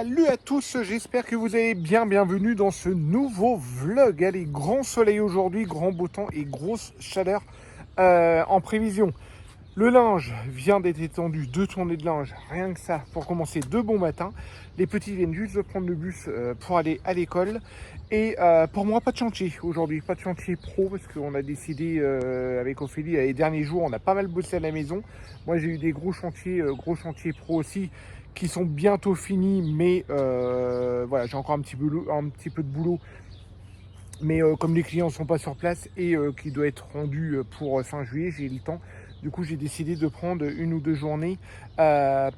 Salut à tous, j'espère que vous allez bien, bienvenue dans ce nouveau vlog. Allez, grand soleil aujourd'hui, grand beau temps et grosse chaleur en prévision. Le linge vient d'être étendu, 2 tournées de linge, rien que ça, pour commencer de bon matin. Les petits viennent juste de prendre le bus pour aller à l'école. Et pour moi, pas de chantier aujourd'hui, pas de chantier pro, parce qu'on a décidé avec Ophélie, les derniers jours, on a pas mal bossé à la maison. Moi, j'ai eu des gros chantiers pro aussi, qui sont bientôt finis, mais voilà, j'ai encore un petit peu de boulot. Mais comme les clients ne sont pas sur place et qui doit être rendu pour fin juillet, j'ai le temps. Du coup, j'ai décidé de prendre 1 ou 2 journées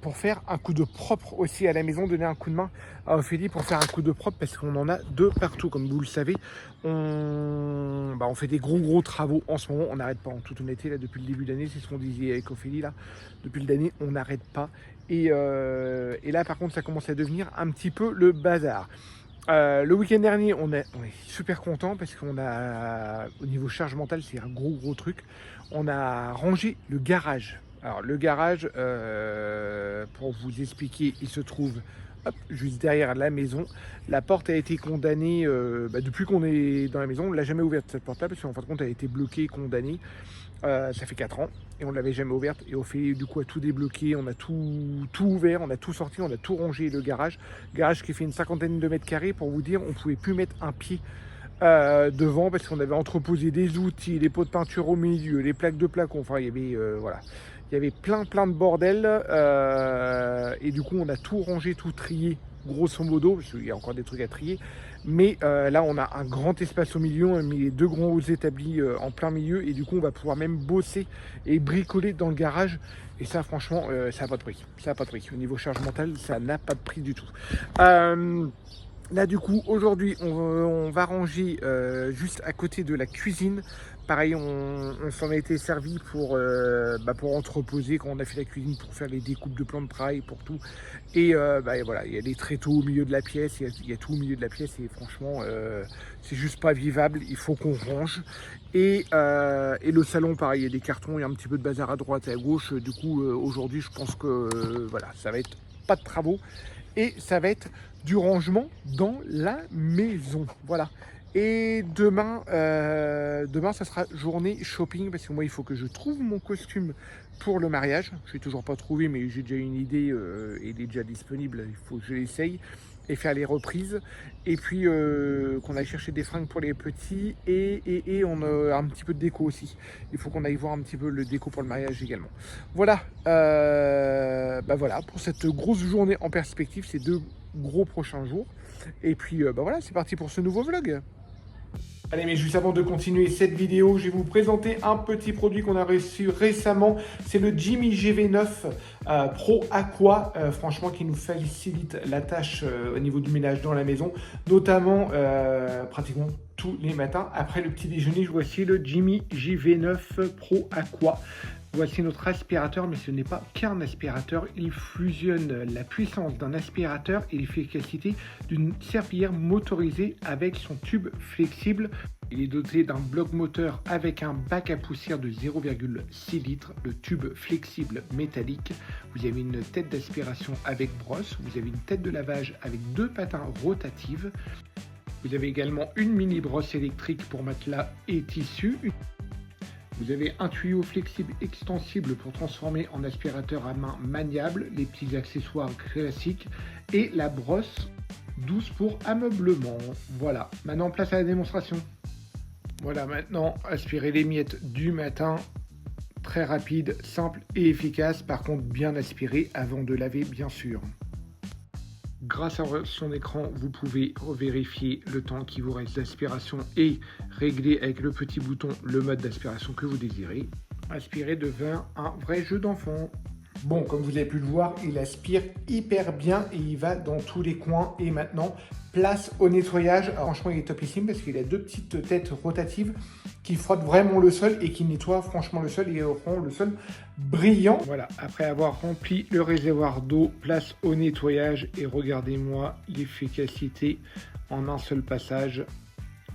pour faire un coup de propre aussi à la maison, donner un coup de main à Ophélie pour faire un coup de propre parce qu'on en a de partout. Comme vous le savez, on fait des gros travaux en ce moment. On n'arrête pas, en toute honnêteté, là, depuis le début d'année. C'est ce qu'on disait avec Ophélie, là. Depuis le d'année, on n'arrête pas. Et là, par contre, ça commence à devenir un petit peu le bazar. Le week-end dernier, on est super content parce qu'on a, au niveau charge mentale, c'est un gros truc. On a rangé le garage. Alors le garage, pour vous expliquer, il se trouve juste derrière la maison. La porte a été condamnée depuis qu'on est dans la maison. On ne l'a jamais ouverte cette porte-là parce qu'en fin de compte, elle a été bloquée, condamnée. Ça fait 4 ans et on ne l'avait jamais ouverte et on fait du coup à tout débloquer, on a tout ouvert, on a tout sorti, on a tout rangé le garage qui fait une 50aine de mètres carrés. Pour vous dire, on pouvait plus mettre un pied devant parce qu'on avait entreposé des outils, les pots de peinture au milieu, les plaques de plafond, enfin il y avait voilà, il y avait plein de bordel et du coup on a tout rangé, tout trié grosso modo, parce qu'il y a encore des trucs à trier, mais là on a un grand espace au milieu, on a mis les 2 grands établis en plein milieu et du coup on va pouvoir même bosser et bricoler dans le garage. Et ça franchement ça n'a pas de prix, au niveau charge mentale ça n'a pas de prix du tout. Là du coup aujourd'hui on va ranger juste à côté de la cuisine. Pareil, on s'en a été servi pour entreposer quand on a fait la cuisine, pour faire les découpes de plans de travail, pour tout. Et voilà, il y a des tréteaux au milieu de la pièce, il y a tout au milieu de la pièce et franchement c'est juste pas vivable, il faut qu'on range. Et le salon pareil, il y a des cartons, il y a un petit peu de bazar à droite et à gauche. Du coup aujourd'hui je pense que voilà, ça va être pas de travaux et ça va être du rangement dans la maison. Voilà. Et demain, ça sera journée shopping parce que moi, il faut que je trouve mon costume pour le mariage. Je l'ai toujours pas trouvé, mais j'ai déjà une idée et il est déjà disponible. Il faut que je l'essaye et faire les reprises. Et puis, qu'on aille chercher des fringues pour les petits et on a un petit peu de déco aussi. Il faut qu'on aille voir un petit peu le déco pour le mariage également. Voilà, voilà pour cette grosse journée en perspective, ces 2 gros prochains jours. Et puis, voilà, c'est parti pour ce nouveau vlog. Allez, mais juste avant de continuer cette vidéo, je vais vous présenter un petit produit qu'on a reçu récemment. C'est le Jimmy GV9 Pro Aqua, franchement qui nous facilite la tâche au niveau du ménage dans la maison, notamment pratiquement tous les matins. Après le petit déjeuner, voici le Jimmy GV9 Pro Aqua. Voici notre aspirateur, mais ce n'est pas qu'un aspirateur. Il fusionne la puissance d'un aspirateur et l'efficacité d'une serpillière motorisée avec son tube flexible. Il est doté d'un bloc moteur avec un bac à poussière de 0,6 litres, le tube flexible métallique. Vous avez une tête d'aspiration avec brosse, vous avez une tête de lavage avec 2 patins rotatives. Vous avez également une mini brosse électrique pour matelas et tissus. Vous avez un tuyau flexible extensible pour transformer en aspirateur à main maniable, les petits accessoires classiques et la brosse douce pour ameublement. Voilà, maintenant place à la démonstration. Voilà, maintenant aspirer les miettes du matin, très rapide, simple et efficace, par contre bien aspiré avant de laver bien sûr. Grâce à son écran, vous pouvez vérifier le temps qui vous reste d'aspiration et régler avec le petit bouton le mode d'aspiration que vous désirez. Aspirer devient un vrai jeu d'enfant. Bon, comme vous avez pu le voir, il aspire hyper bien et il va dans tous les coins. Et maintenant, place au nettoyage. Alors, franchement, il est topissime parce qu'il a 2 petites têtes rotatives qui frottent vraiment le sol et qui nettoient franchement le sol et rend le sol brillant. Voilà, après avoir rempli le réservoir d'eau, place au nettoyage et regardez-moi l'efficacité en un seul passage.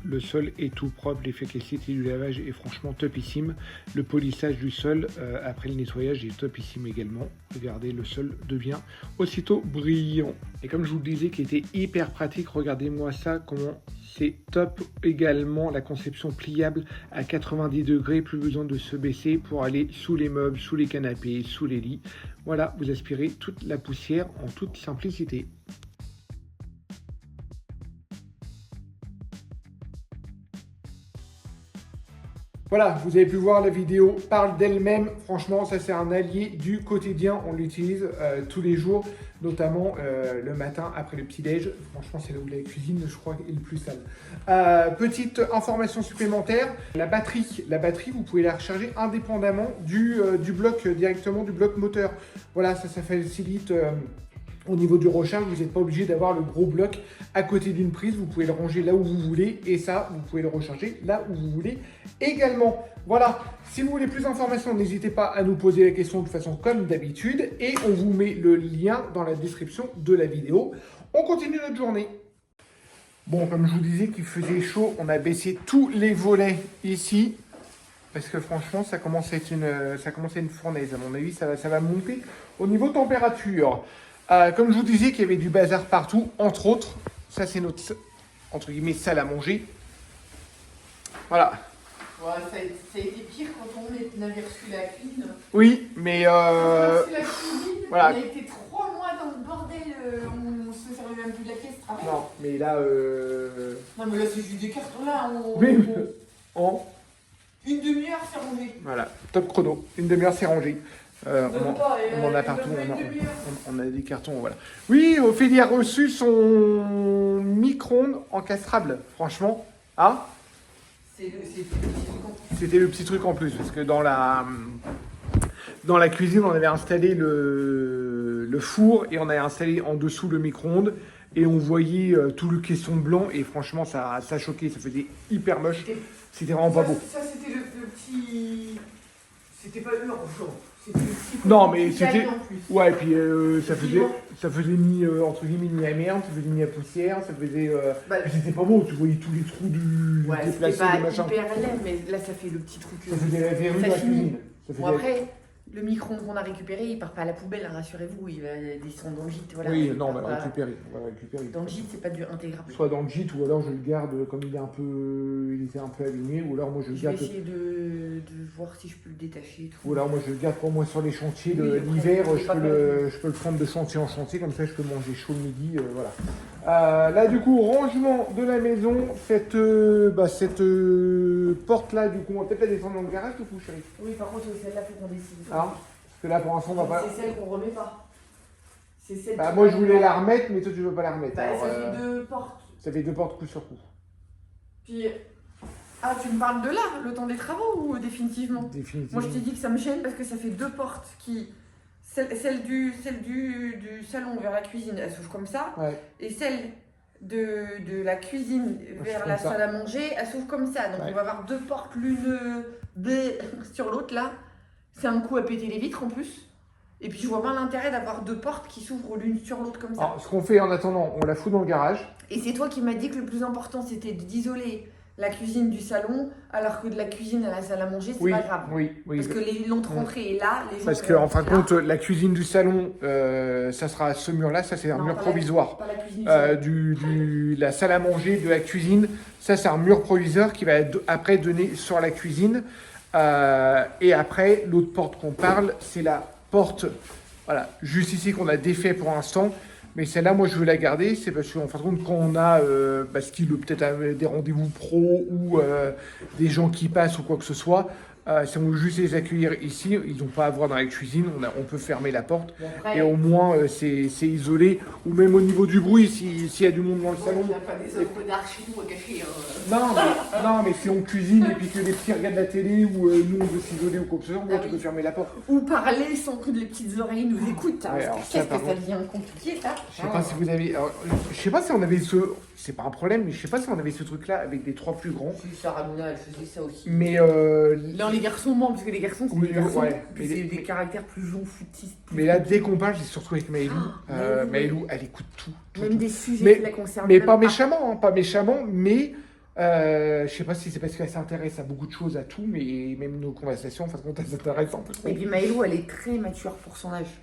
Le sol est tout propre, l'efficacité du lavage est franchement topissime. Le polissage du sol après le nettoyage est topissime également. Regardez, le sol devient aussitôt brillant. Et comme je vous le disais, qui était hyper pratique, regardez-moi ça, comment c'est top. Également la conception pliable à 90 degrés, plus besoin de se baisser pour aller sous les meubles, sous les canapés, sous les lits. Voilà, vous aspirez toute la poussière en toute simplicité. Voilà, vous avez pu voir, la vidéo parle d'elle-même. Franchement, ça c'est un allié du quotidien. On l'utilise tous les jours, notamment le matin après le petit-déj. Franchement, c'est là où la cuisine, je crois, est le plus sale. Petite information supplémentaire, la batterie, vous pouvez la recharger indépendamment du bloc, directement du bloc moteur. Voilà, ça facilite... Au niveau du recharge, vous n'êtes pas obligé d'avoir le gros bloc à côté d'une prise. Vous pouvez le ranger là où vous voulez et ça, vous pouvez le recharger là où vous voulez également. Voilà, si vous voulez plus d'informations, n'hésitez pas à nous poser la question de façon comme d'habitude et on vous met le lien dans la description de la vidéo. On continue notre journée. Bon, comme je vous disais qu'il faisait chaud, on a baissé tous les volets ici. Parce que franchement, ça commence à être une fournaise. À mon avis, ça va monter au niveau température. Comme je vous disais qu'il y avait du bazar partout, entre autres, ça c'est notre, entre guillemets, salle à manger. Voilà. Ouais, ça a été pire quand on avait reçu la cuisine. Oui, mais... Quand on a reçu la cuisine, voilà. On a été trop loin dans le bordel, on se servait même plus de la caisse. Non, mais là... Non, mais là c'est juste des cartons là. Oui, en... Une demi-heure, c'est rangé. Voilà, top chrono. Une demi-heure, c'est rangé. On en a partout, on a des cartons, voilà. Oui, Ophélie a reçu son micro-ondes encastrable, franchement. Hein? C'était le petit truc en plus, parce que dans la cuisine, on avait installé le four et on avait installé en dessous le micro-ondes. Et on voyait tout le caisson blanc et franchement, ça choquait, ça faisait hyper moche. C'était vraiment pas beau. Ça c'était le petit... C'était pas urgent. Non, mais c'était... Ouais, et puis ça faisait ni, entre guillemets, ni à merde, ça faisait ni à poussière, ça faisait... Puis c'était pas beau, tu voyais tous les trous du déplacé, du machin. C'était pas hyper laid, mais là ça fait le petit truc... Ça faisait la verrue de la cuisine. Bon après, le micro-ondes qu'on a récupéré, il part pas à la poubelle, hein, rassurez-vous, il va descendre dans le gîte. Voilà, oui, non, on va récupérer. Dans le gîte, c'est pas du intégrable. Soit dans le gîte, ou alors je le garde comme il était un peu abîmé, ou alors moi je le garde... Je vais essayer de voir si je peux le détacher. Ou alors moi je le garde pour moi sur les chantiers l'hiver, je peux le prendre de chantier en chantier, comme ça je peux manger chaud le midi, voilà. Là du coup, rangement de la maison, cette porte là, du coup, on va peut-être la descendre dans le garage du coup, chérie. Oui, par contre, celle-là, faut qu'on décide. Ah, parce que là pour l'instant on va pas... C'est celle qu'on remet pas. C'est celle moi je voulais la remettre, mais toi tu veux pas la remettre. Ça fait deux portes. Ça fait deux portes coup sur coup. Puis... Ah, tu me parles de là, le temps des travaux ou définitivement? Définitivement. Moi, je t'ai dit que ça me gêne parce que ça fait deux portes qui... Celle du salon vers la cuisine, elle s'ouvre comme ça. Ouais. Et celle de la cuisine vers la salle à manger, elle s'ouvre comme ça. Donc, on va avoir deux portes, l'une sur l'autre, là. C'est un coup à péter les vitres, en plus. Et puis, je vois pas l'intérêt d'avoir deux portes qui s'ouvrent l'une sur l'autre comme ça. Alors, ce qu'on fait en attendant, on la fout dans le garage. Et c'est toi qui m'as dit que le plus important, c'était d'isoler la cuisine du salon, alors que de la cuisine à la salle à manger, c'est pas grave. Oui. Parce que l'autre entrée est là. Parce qu'en fin de compte, la cuisine du salon, ça sera ce mur-là, ça c'est un mur provisoire. Pas la cuisine la salle à manger de la cuisine, ça c'est un mur provisoire qui va après donner sur la cuisine. Et après, l'autre porte qu'on parle, c'est la porte, voilà, juste ici qu'on a défait pour l'instant. Mais celle-là, moi, je veux la garder. C'est parce qu'en fin de compte, quand on a peut-être des rendez-vous pro ou des gens qui passent ou quoi que ce soit, si on veut juste les accueillir ici, ils n'ont pas à voir dans la cuisine. On peut fermer la porte et au moins, c'est isolé. Ou même au niveau du bruit, s'il y a du monde dans le salon. Il n'y a pas des encodards chez nous à cacher. Non, mais si on cuisine et puis que les petits regardent la télé ou nous, on veut s'isoler ou quoi que ce soit, tu peux fermer la porte. Ou parler sans que les petites oreilles nous écoutent. Qu'est-ce que ça devient compliqué, ça? Je sais pas si vous avez... je sais pas si on avait ce... C'est pas un problème, mais je sais pas si on avait ce truc-là avec des trois plus grands. Si, Sarah Mouna, elle faisait ça aussi. Mais... Non, les garçons mentent, parce que les garçons, c'est des garçons. Puis c'est des caractères plus foutistes. Mais là, dès qu'on parle, c'est surtout avec Maëlou. Maëlou, elle écoute tout. Même des sujets qui la concernent. Mais pas méchamment, mais Je sais pas si c'est parce qu'elle s'intéresse à beaucoup de choses, à tout, mais même nos conversations, en fin de compte, elles s'intéressent un peu trop. Et puis Maëlou, elle est très mature pour son âge.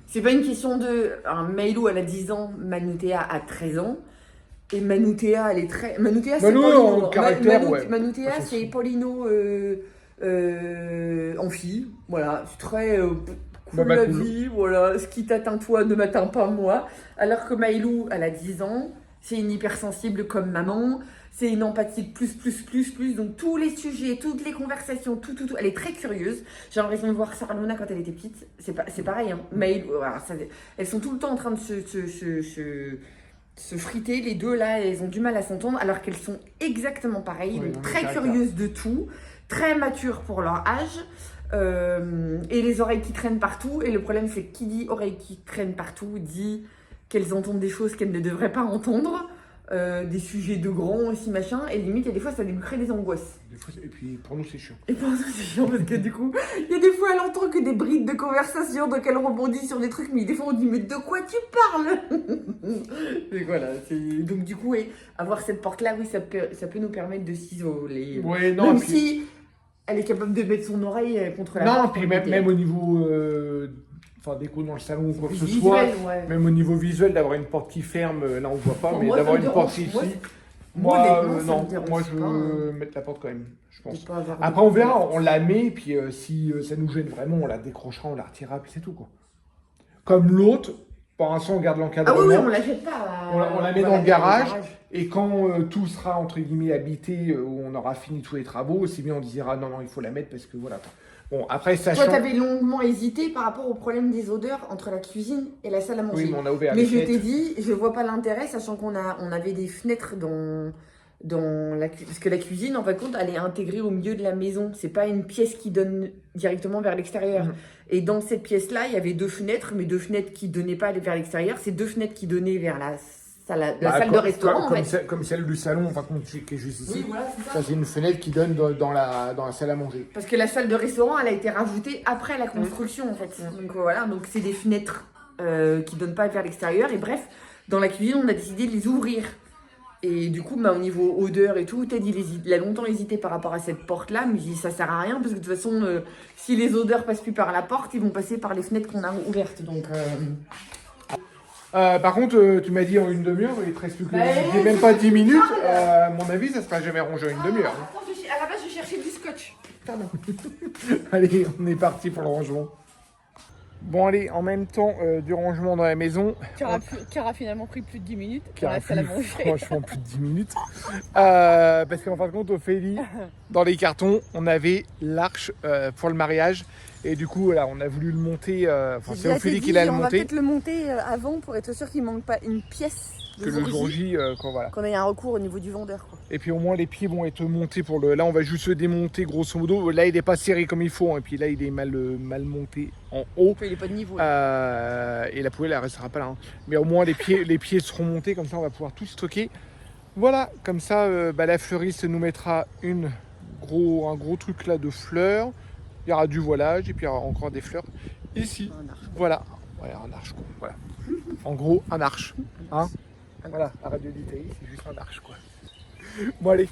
C'est pas une question de. Maëlou, elle a 10 ans, Manoutéa a 13 ans. Et Manoutéa, elle est très. Manoutéa, c'est Paulino. Manoutéa, c'est Paulino en fille. Voilà, c'est très. Cool la vie, voilà. Ce qui t'atteint toi ne m'atteint pas moi. Alors que Maëlou, elle a 10 ans. C'est une hypersensible comme maman. C'est une empathie de plus. Donc, tous les sujets, toutes les conversations, tout. Elle est très curieuse. J'ai l'impression de voir Sarah Luna quand elle était petite. C'est pareil, hein. Maëlou, voilà, elles sont tout le temps en train de se friter. Les deux, là, elles ont du mal à s'entendre, alors qu'elles sont exactement pareilles. Donc, très curieuses de tout. Très matures pour leur âge. Et les oreilles qui traînent partout. Et le problème, c'est que qui dit oreilles qui traînent partout dit qu'elles entendent des choses qu'elles ne devraient pas entendre. Des sujets de grands aussi, machin, et limite, il y a des fois, ça lui crée des angoisses. Et puis, pour nous, c'est chiant. Et pour nous, c'est chiant, parce que du coup, il y a des fois, elle entend que des brides de conversation, donc elle rebondit sur des trucs, mais des fois, on dit, mais de quoi tu parles? Et voilà, donc du coup, avoir cette porte-là, oui, ça peut nous permettre de s'isoler. Ouais, non, même si elle est capable de mettre son oreille contre la porte. Non, puis même au niveau... déco dans le salon ou quoi que ce soit, même au niveau visuel, d'avoir une porte qui ferme, là on voit pas, mais d'avoir une porte ici, moi je veux mettre la porte quand même, je pense. Après on verra, on la met, puis si ça nous gêne vraiment, on la décrochera, on la retirera, puis c'est tout quoi. Comme l'autre, pour l'instant on garde l'encadrement. Ah oui, on la jette pas. On la met dans le garage, et quand tout sera entre guillemets habité, où on aura fini tous les travaux, c'est bien on dira non, il faut la mettre parce que voilà. Bon, après, sachant... Toi, t'avais longuement hésité par rapport au problème des odeurs entre la cuisine et la salle à manger. Oui, mais on a ouvert les fenêtres. Mais je t'ai dit, je vois pas l'intérêt, sachant qu'on avait des fenêtres dans la cuisine. Parce que la cuisine, en fin de compte, elle est intégrée au milieu de la maison. C'est pas une pièce qui donne directement vers l'extérieur. Et dans cette pièce-là, il y avait 2 fenêtres, mais 2 fenêtres qui donnaient pas vers l'extérieur. C'est 2 fenêtres qui donnaient vers la salle de restaurant, comme celle du salon, enfin, qui est juste ici. Oui, voilà, c'est ça. Ça, c'est une fenêtre qui donne dans la salle à manger. Parce que la salle de restaurant, elle a été rajoutée après la construction, en fait. Donc voilà, donc c'est des fenêtres qui donnent pas vers l'extérieur. Et bref, dans la cuisine, on a décidé de les ouvrir. Et du coup, au niveau odeur et tout, Ted, il a longtemps hésité par rapport à cette porte-là, mais il dit ça sert à rien, parce que de toute façon, si les odeurs passent plus par la porte, ils vont passer par les fenêtres qu'on a ouvertes. Donc... par contre, tu m'as dit en une demi-heure, il te reste plus que même pas 10 minutes. À mon avis, ça sera jamais rangé en une demi-heure. Attends, à la base, je cherchais du scotch. Pardon. Allez, on est parti pour le rangement. Bon, allez, en même temps du rangement dans la maison. Qui aura finalement pris plus de 10 minutes pour la salle à manger. Franchement, plus de 10 minutes. Parce qu'en fin de compte, Ophélie, dans les cartons, on avait l'arche pour le mariage. Et du coup, voilà, on a voulu le monter. C'est Ophélie qui l'a monté. On va peut-être le monter avant pour être sûr qu'il ne manque pas une pièce. Que le jour J, voilà. Qu'on ait un recours au niveau du vendeur. Quoi. Et puis au moins les pieds vont être montés pour le. Là, on va juste le démonter grosso modo. Là, il n'est pas serré comme il faut. Hein, et puis là, il est mal monté en haut. Il n'est pas de niveau. Et la poêle, elle restera pas là. Hein. Mais au moins les pieds seront montés. Comme ça, on va pouvoir tout stocker. Voilà, comme ça, la fleuriste nous mettra un gros truc là de fleurs. Il y aura du voilage et puis il y aura encore des fleurs ici. Voilà. Ouais, un arche quoi. Voilà. En gros, un arche. Hein. Voilà, la radio d'Italie, c'est juste un arche quoi. Bon allez,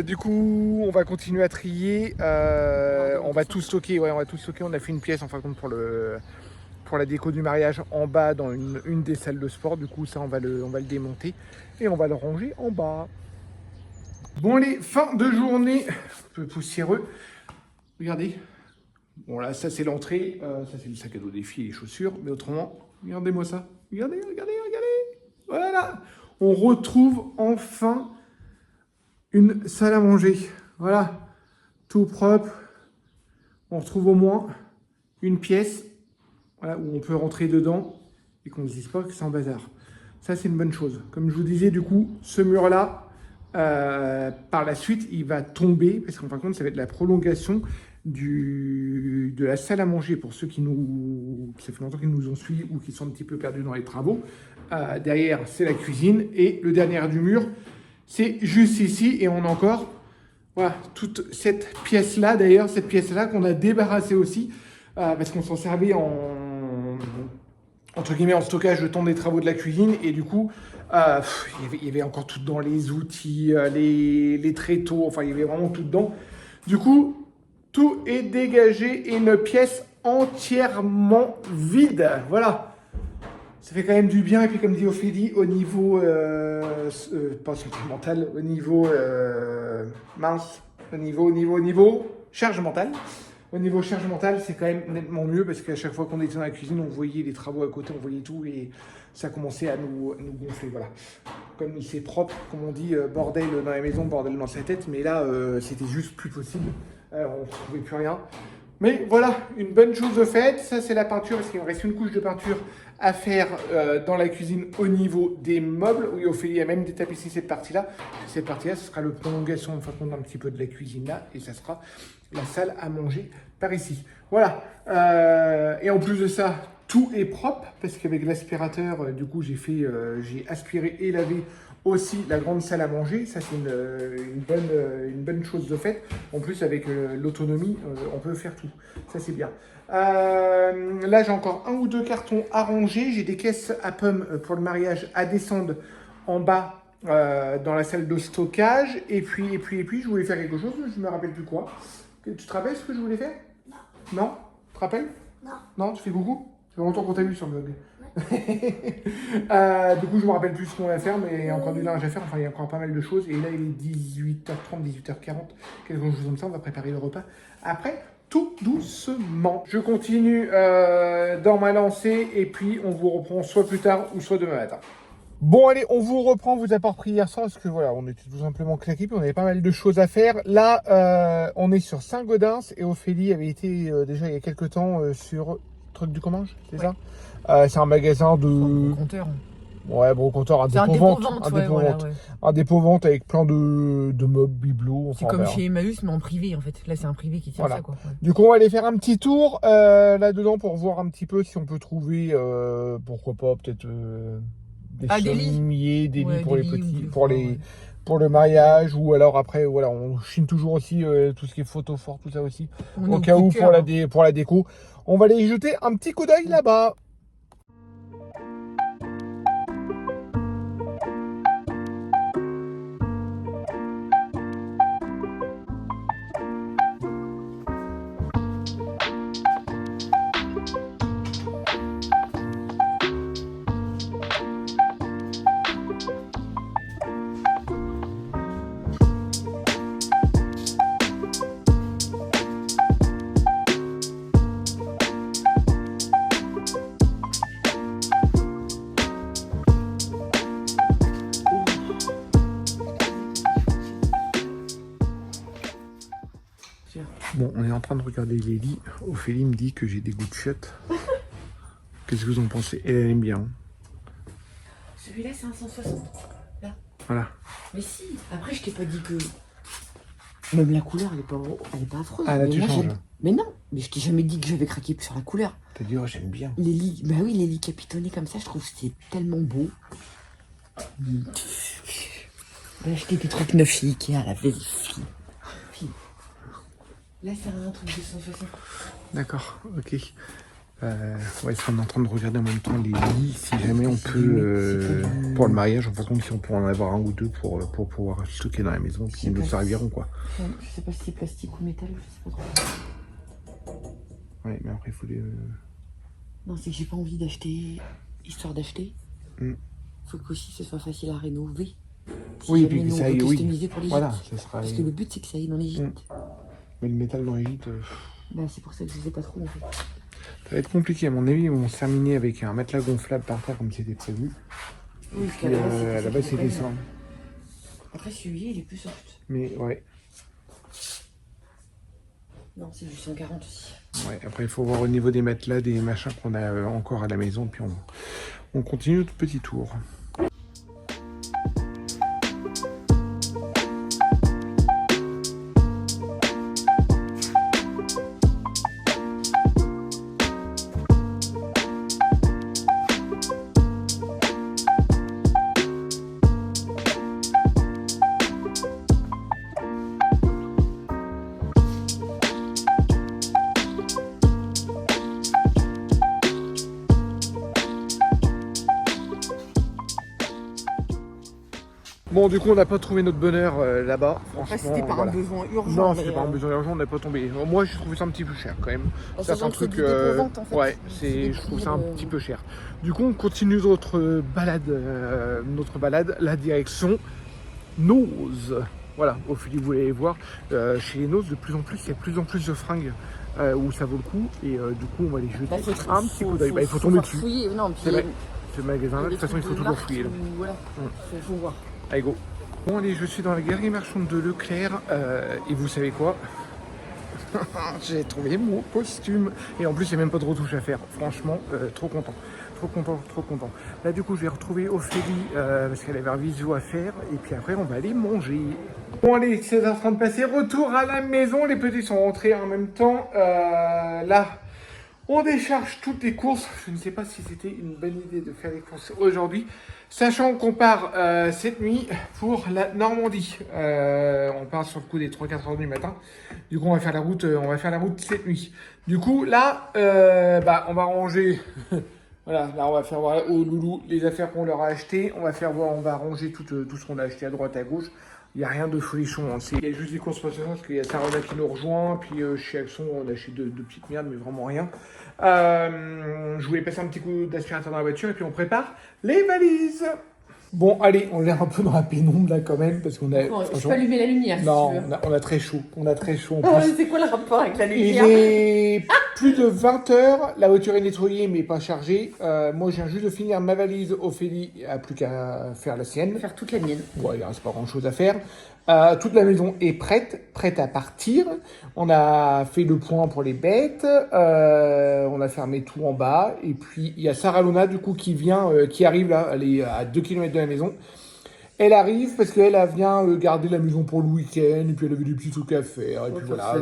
du coup, on va continuer à trier. On va tout stocker. Ouais, on va tout stocker. On a fait une pièce en fin de compte pour la déco du mariage en bas dans une des salles de sport. Du coup, ça, on va le démonter et on va le ranger en bas. Bon allez, fin de journée. Un peu poussiéreux. Regardez. Bon là, ça c'est l'entrée. Ça c'est le sac à dos des filles et les chaussures. Mais autrement, regardez-moi ça. Regardez. Voilà, on retrouve enfin une salle à manger. Voilà, tout propre. On retrouve au moins une pièce où on peut rentrer dedans et qu'on ne se dise pas que c'est en bazar. Ça, c'est une bonne chose. Comme je vous disais, du coup, ce mur-là, par la suite, il va tomber parce qu'en fin de compte, ça va être la prolongation de la salle à manger pour ceux qui ça fait longtemps qu'ils nous ont suivis ou qui sont un petit peu perdus dans les travaux. Derrière, c'est la cuisine et le dernier du mur, c'est juste ici et on a encore toute cette pièce-là, d'ailleurs, cette pièce-là qu'on a débarrassée aussi parce qu'on s'en servait entre guillemets, en stockage le temps des travaux de la cuisine. Et du coup, il y avait encore tout dedans, les outils, les tréteaux, enfin, il y avait vraiment tout dedans. Du coup, tout est dégagé et une pièce entièrement vide. Voilà. Ça fait quand même du bien. Et puis, comme dit Ophélie, au niveau, pas sentimental, au niveau, mince, au niveau charge mentale. Au niveau charge mentale, c'est quand même nettement mieux parce qu'à chaque fois qu'on était dans la cuisine, on voyait les travaux à côté, on voyait tout et ça commençait à nous gonfler. Voilà. Comme il c'est propre, comme on dit, bordel dans la maison, bordel dans sa tête, mais là, c'était juste plus possible. On ne trouvait plus rien. Mais voilà, une bonne chose de faite. Ça, c'est la peinture parce qu'il me reste une couche de peinture à faire dans la cuisine au niveau des meubles. Oui, Ophélie a même détapissé cette partie-là. Cette partie-là, ce sera le prolongation en fin de compte un petit peu de la cuisine là et ça sera la salle à manger par ici. Voilà. Et en plus de ça, tout est propre parce qu'avec l'aspirateur, du coup, j'ai aspiré et lavé aussi la grande salle à manger. Ça, c'est une bonne chose de fait. En plus, avec l'autonomie, on peut faire tout. Ça, c'est bien. Là, j'ai encore 1 ou 2 cartons à ranger. J'ai des caisses à pommes pour le mariage à descendre en bas dans la salle de stockage. Et puis, je voulais faire quelque chose, je ne me rappelle plus quoi. Tu te rappelles ce que je voulais faire? Non. Non? Tu te rappelles? Non. Non, tu fais coucou? Ça fait longtemps qu'on t'a vu sur le blog. Ouais. Du coup, je me rappelle plus ce qu'on va faire, mais il y a encore du linge à faire. Enfin, il y a encore pas mal de choses. Et là, il est 18h30, 18h40, quelque chose comme ça. On va préparer le repas après, tout doucement. Je continue dans ma lancée et puis on vous reprend soit plus tard ou soit demain matin. Bon allez, on vous reprend, vous a pas repris hier soir parce que voilà, on était tout simplement claqués, puis on avait pas mal de choses à faire. Là, on est sur Saint-Gaudens et Ophélie avait été déjà il y a quelques temps sur Truc du Comminges, c'est ça? C'est un magasin de... Brocanteur. Ouais, brocanteur, un dépôt-vente. Un dépôt-vente avec plein de meubles, bibelots. C'est comme chez Emmaüs, mais en privé en fait. Là, c'est un privé qui tient ça, quoi. Ouais. Du coup, on va aller faire un petit tour là-dedans pour voir un petit peu si on peut trouver, pourquoi pas, peut-être... des sommiers, des lits pour les petits, pour le mariage, ou alors après, voilà, on chine toujours aussi tout ce qui est photo fort, tout ça aussi, au cas où pour la déco. On va aller y jeter un petit coup d'œil là-bas. Bon, on est en train de regarder les lits. Ophélie me dit que j'ai des goûts de chiottes. Qu'est-ce que vous en pensez? Elle aime bien. Celui-là, c'est un 160. Là. Voilà. Mais si, après, je t'ai pas dit que... Même la couleur, elle est pas affreuse. Ah là, mais tu changes. Mais non, mais je t'ai jamais dit que j'avais craqué sur la couleur. T'as dit, oh, j'aime bien. Les lits, bah oui, les lits capitonnés comme ça, je trouve que c'est tellement beau. J'ai acheté des trucs neufs chez Ikea, la vérifie. Là, c'est un truc de 160. D'accord, ok. Ouais, on est en train de regarder en même temps les lits, si jamais on peut, pour le mariage, en fonction de si on peut en avoir 1 ou 2 pour pouvoir stocker dans la maison, puis ils nous serviront, quoi. Je sais pas si c'est plastique ou métal, je sais pas trop. Ouais, mais après, il faut les... Non, c'est que j'ai pas envie d'acheter, histoire d'acheter. Faut qu'aussi ce soit facile à rénover. Si oui, et puis que ça aille, customiser pour les gîtes. Voilà, ça sera... Parce que le but, c'est que ça aille dans les gîtes. Mais le métal dans les gîtes... Bah, c'est pour ça que je sais pas trop, en fait. Ça va être compliqué, à mon avis. Ils vont se terminer avec un matelas gonflable par terre, comme c'était prévu. Oui, à la base, c'était ça. Après, celui-là, il est plus soft. Mais, ouais. Non, c'est du 140 aussi. Ouais, après, il faut voir au niveau des matelas, des machins qu'on a encore à la maison, puis on continue notre petit tour. Bon, du coup, on n'a pas trouvé notre bonheur là-bas. Après, Franchement, c'était pas voilà. un besoin urgent. Non, c'était pas un besoin urgent, on n'a pas tombé. Moi, j'ai trouvé ça un petit peu cher quand même. Ça, c'est un truc. En fait. Ouais, je trouve ça un petit peu cher. Du coup, on continue notre balade, la direction Nose. Voilà, au fil vous allez voir, chez les Nose, de plus en plus, il y a de plus en plus de fringues où ça vaut le coup. Et du coup, on va les jeter un petit coup d'œil. Il faut tomber dessus. C'est vrai. Ce magasin-là, de toute façon, il faut toujours fouiller. Voilà, faut voir. Allez, go. Bon, allez, je suis dans la galerie marchande de Leclerc. Et vous savez quoi? J'ai trouvé mon costume. Et en plus, il n'y a même pas de retouche à faire. Franchement, trop content. Trop content, trop content. Là, du coup, je vais retrouver Ophélie parce qu'elle avait un visio à faire. Et puis après, on va aller manger. Bon, allez, 16h30 passé. Retour à la maison. Les petits sont rentrés en même temps. Là, on décharge toutes les courses. Je ne sais pas si c'était une bonne idée de faire les courses aujourd'hui. Sachant qu'on part cette nuit pour la Normandie. On part sur le coup des 3-4 heures du matin. Du coup, on va faire la route cette nuit. Du coup, là, on va ranger. Voilà, là, on va faire voir aux loulous les affaires qu'on leur a achetées. On va ranger tout ce qu'on a acheté à droite, à gauche. Il n'y a rien de folichon. Hein. Il y a juste des courses parce qu'il y a Sarah qui nous rejoint. Puis chez Axon, on a acheté deux petites merdes, mais vraiment rien. Je voulais passer un petit coup d'aspirateur dans la voiture et puis on prépare les valises. Bon, allez, on est un peu dans la pénombre là quand même parce qu'on a. Je peux allumer la lumière. Non, si tu veux. on a très chaud. On a très chaud. En plus. C'est quoi le rapport avec la Il lumière? est plus de 20h. La voiture est nettoyée mais pas chargée. Moi, je viens juste de finir ma valise. Ophélie n'a plus qu'à faire la sienne. Faire toute la mienne. Ouais, il ne reste pas grand chose à faire. Toute la maison est prête à partir. On a fait le point pour les bêtes. On a fermé tout en bas. Et puis, il y a Sarah Luna, du coup, qui arrive là. Elle est à 2 km de la maison. Elle arrive parce qu'elle vient garder la maison pour le week-end. Et puis, elle avait des petits trucs à faire. Et puis, voilà,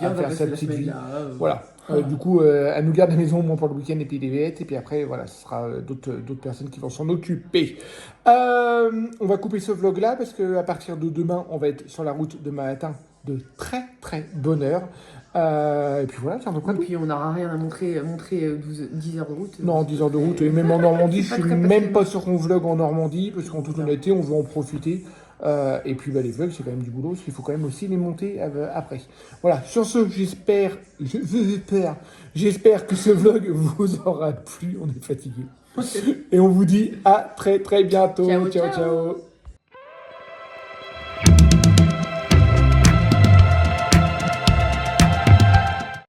elle va faire sa petite vie. Voilà. Du coup, elle nous garde la maison au moins pour le week-end et puis les bêtes. Et puis après, voilà, ce sera d'autres personnes qui vont s'en occuper. On va couper ce vlog-là parce qu'à partir de demain, on va être sur la route demain matin de très très bonne heure. Et puis voilà, c'est un peu près. Et puis on n'aura rien à montrer 10 heures de route. Non, 10 heures de route. Et même en Normandie, je suis même pas sûr qu'on vlog en Normandie parce qu'en toute honnêteté, on veut en profiter. Et puis les vlogs, c'est quand même du boulot, parce qu'il faut quand même aussi les monter après. Voilà, sur ce, j'espère que ce vlog vous aura plu. On est fatigué. Et on vous dit à très très bientôt. Ciao.